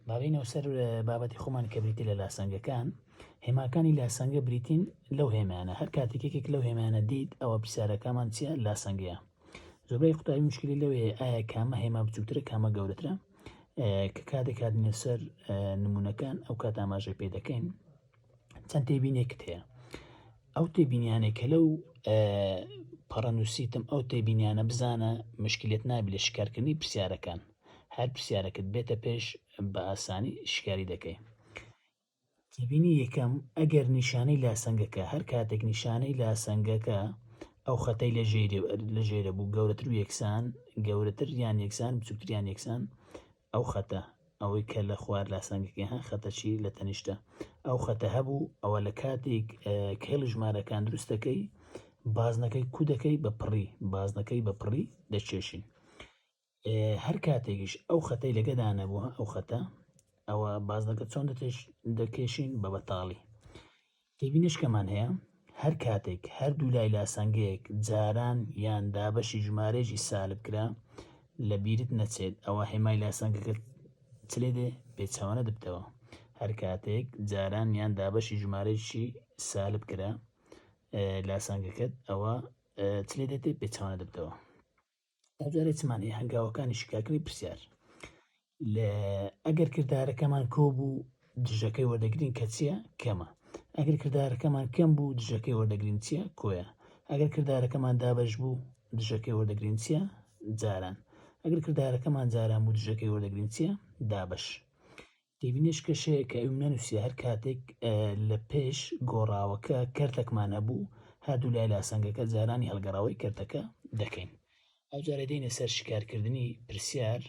باڵینەوە سەر بابەتی خۆمان کە بریتی لە لاسەنگەکان هێماکانی لاسەنگە بریتین لەو هێمانە هەر کاتێکێک لەو هێمانە دیت ئەوە پرسیارەکەمان چیە لاسەنگەیە زۆربەی قوتابی مشکلی لەوێ ئایا کامە هێما بچووکترە کامە گەورەترە کە کاتێک هاتنە سەر نمونونەکان ئەو کات ئاماژەی پێ دەکەین چەند تێبینێکت هەیە ئەو تێبینیانێک کە لەو پەڕەنووسیتم ئەو تێبینیانە بزانە مشکلێت نابی لە شکارکردنی پرسیارەکان هەر پرسیارەکەت بێتە پێش بە ئاسانی شکاری دەکەی تێبینی یەکەم ئەگەر نیشانەی لاسەنگەکە هەر کاتێک نیشانەی لاسەنگەکە ئەو خەتەی لە ژێرە بوو گەورەتر و یەکسان گەورەتر یان یەکسان بچووکتریان یەکسان ئەو خەتە ئەوەی کە لە خوار لاسەنگەکەی خەتەچی لە تەنیشتە ئەو خەتە هەبوو ئەوە لە کاتێک کێڵ ژمارەکان دروستەکەی بازنەکەی کودەکەی بە پڕی بازنەکەی بە پڕی دەچێشین هەر کاتێکیش ئەو خەتەی لەگەدا نەبووە ئەو خەتە ئەوە بازنەکە چۆن دەکێشین بە بەتاڵی تێبینشکەمان هەیە هەر کاتێک هەردوو لای لاسەنگەیەک جاران یان دابەشی ژمارەیەکی سالب کرا لە بیرت نەچێت ئەوە هێمای لاسەنگەکە چلێ دێ پێچەوانە دەبتەوە هەر کاتێک جاران یان دابەشی ژمارەیەکی سالب کرا لاسەنگەکەت ئەوە چلێ دێتێ پێچەوانە دەبتەوە ئەو جارێ چمان هەیە هەنگاوەکانی شکاکردنی پرسیار ئەگەر کردارەکەمان کۆبوو دژەکەی وەردەگرین کە چییە کەمە ئەگەر کردارەکەمان کەم بوو دژەکەی وەردەگرین چییە کۆیە ئەگەر کردارەکەمان دابەش بوو دژەکەی وەردەگرین چییە جاران ئەگەر کردارەکەمان جاران بوو دژەکەی وەردەگرین چییە دابەش تێبینش کەشەیە کە ئەو نەنووسیە هەر کاتێک لە پێش گۆڕاوەکە کەرتێکمان هەبوو هەردوو لای لاسەنگەکە جارانی هەڵگەڕاوی کەرتەکە دەکەین ئەو جارە دێنە سەر شکارکردنی پرسیار